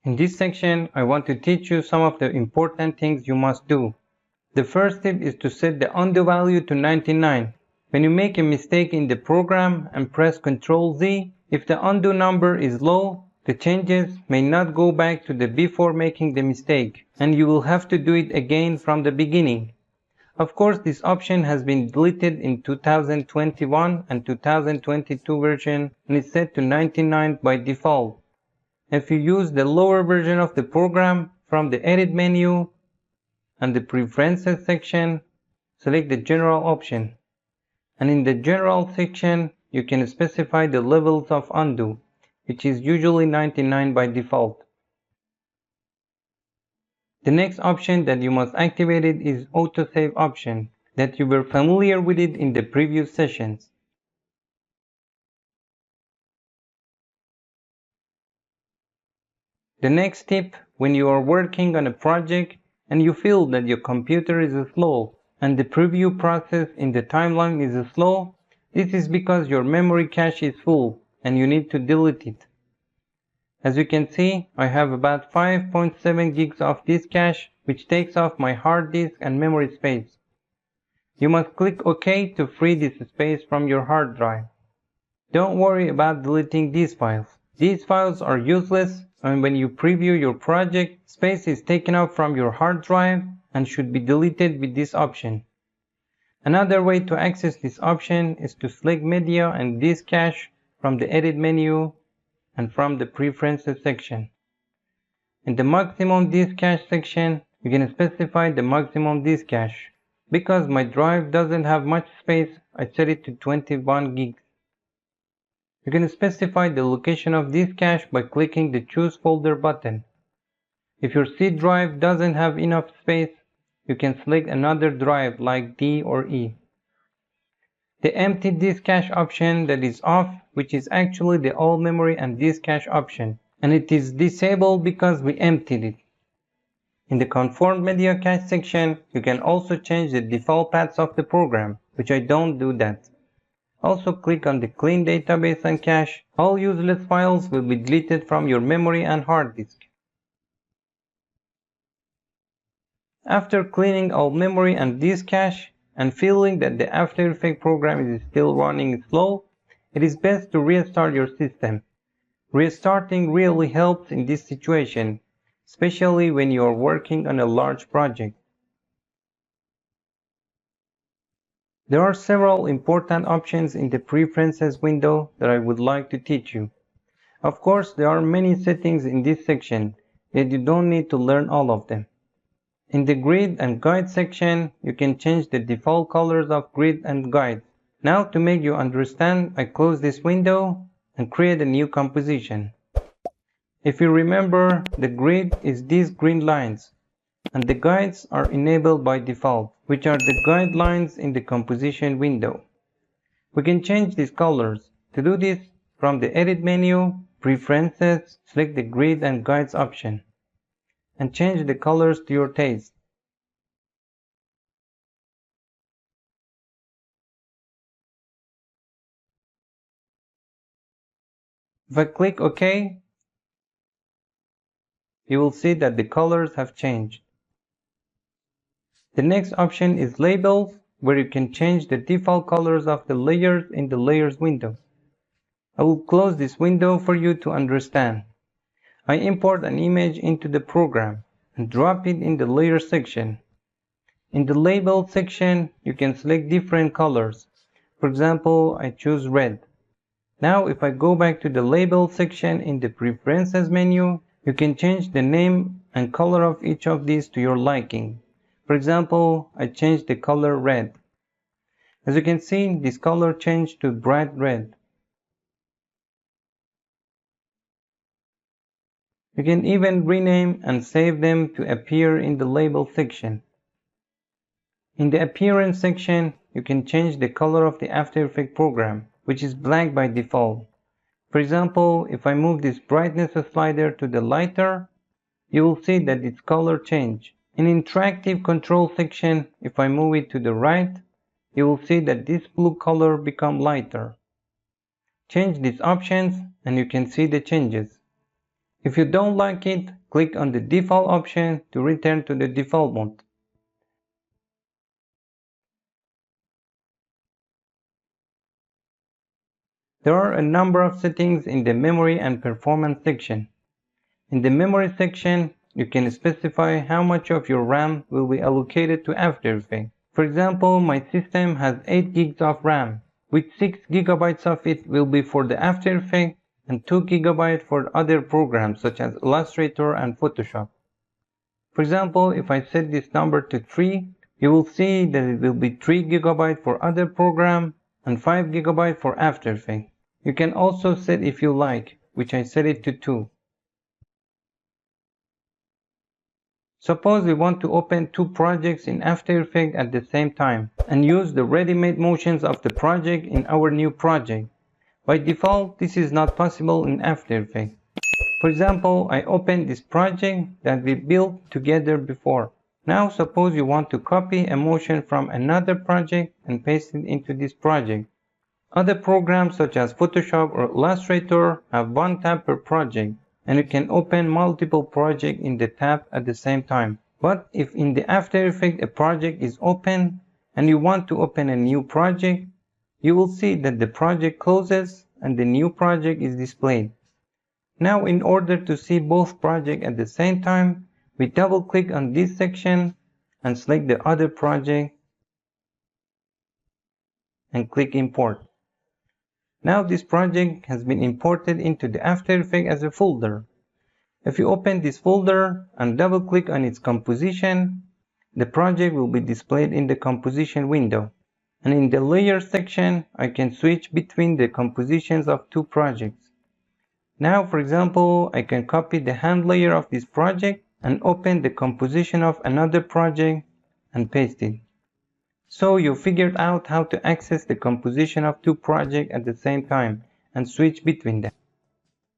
In this section, I want to teach you some of the important things you must do. The first tip is to set the undo value to 99. When you make a mistake in the program and press Ctrl Z, if the undo number is low, the changes may not go back to the before making the mistake, and you will have to do it again from the beginning. Of course, this option has been deleted in 2021 and 2022 version and is set to 99 by default. If you use the lower version of the program, from the Edit menu and the Preferences section, select the General option. And in the General section, you can specify the levels of undo, which is usually 99 by default. The next option that you must activate it is Autosave option, that you were familiar with it in the previous sessions. The next tip, when you are working on a project and you feel that your computer is slow and the preview process in the timeline is slow, this is because your memory cache is full and you need to delete it. As you can see, I have about 5.7 gigs of this cache, which takes off my hard disk and memory space. You must click OK to free this space from your hard drive. Don't worry about deleting these files. These files are useless, and when you preview your project, space is taken up from your hard drive and should be deleted with this option. Another way to access this option is to select Media and Disk Cache from the Edit menu and from the Preferences section. In the Maximum Disk Cache section, you can specify the maximum disk cache. Because my drive doesn't have much space, I set it to 21 gigs. You can specify the location of this cache by clicking the Choose Folder button. If your C drive doesn't have enough space, you can select another drive like D or E. The Empty Disk Cache option that is off, which is actually the All Memory and Disk Cache option, and it is disabled because we emptied it. In the Confirmed Media Cache section, you can also change the default paths of the program, which I don't do that. Also click on the Clean Database and Cache. All useless files will be deleted from your memory and hard disk. After cleaning all memory and disk cache and feeling that the After Effects program is still running slow, it is best to restart your system. Restarting really helps in this situation, especially when you are working on a large project. There are several important options in the Preferences window that I would like to teach you. Of course, there are many settings in this section, yet you don't need to learn all of them. In the Grid and Guide section, you can change the default colors of grid and guide. Now, to make you understand, I close this window and create a new composition. If you remember, the grid is these green lines, and the guides are enabled by default, which are the guidelines in the composition window. We can change these colors. To do this, from the Edit menu, Preferences, select the Grid and Guides option, and change the colors to your taste. If I click OK, you will see that the colors have changed. The next option is Labels, where you can change the default colors of the layers in the Layers window. I will close this window for you to understand. I import an image into the program and drop it in the Layer section. In the Label section, you can select different colors. For example, I choose red. Now, if I go back to the Label section in the Preferences menu, you can change the name and color of each of these to your liking. For example, I changed the color red. As you can see, this color changed to bright red. You can even rename and save them to appear in the Label section. In the Appearance section, you can change the color of the After Effects program, which is black by default. For example, if I move this brightness slider to the lighter, you will see that its color change. In Interactive Control section, if I move it to the right, you will see that this blue color become lighter. Change these options and you can see the changes. If you don't like it, click on the default option to return to the default mode. There are a number of settings in the memory and performance section. In the memory section, you can specify how much of your RAM will be allocated to After Effects. For example, my system has 8 gigs of RAM, with 6 gigabytes of it will be for the After Effects and 2 gigabytes for other programs such as Illustrator and Photoshop. For example, if I set this number to 3, you will see that it will be 3 gigabytes for other program and 5 gigabytes for After Effects. You can also set if you like, which I set it to 2. Suppose we want to open 2 projects in After Effects at the same time and use the ready-made motions of the project in our new project. By default, this is not possible in After Effects. For example, I opened this project that we built together before. Now suppose you want to copy a motion from another project and paste it into this project. Other programs such as Photoshop or Illustrator have one tab per project, and you can open multiple projects in the tab at the same time. But if in the After Effects a project is open and you want to open a new project, you will see that the project closes and the new project is displayed. Now in order to see both projects at the same time, we double click on this section and select the other project and click Import. Now this project has been imported into the After Effects as a folder. If you open this folder and double click on its composition, the project will be displayed in the composition window. And in the layer section, I can switch between the compositions of 2 projects. Now for example, I can copy the hand layer of this project and open the composition of another project and paste it. So you figured out how to access the composition of 2 projects at the same time and switch between them.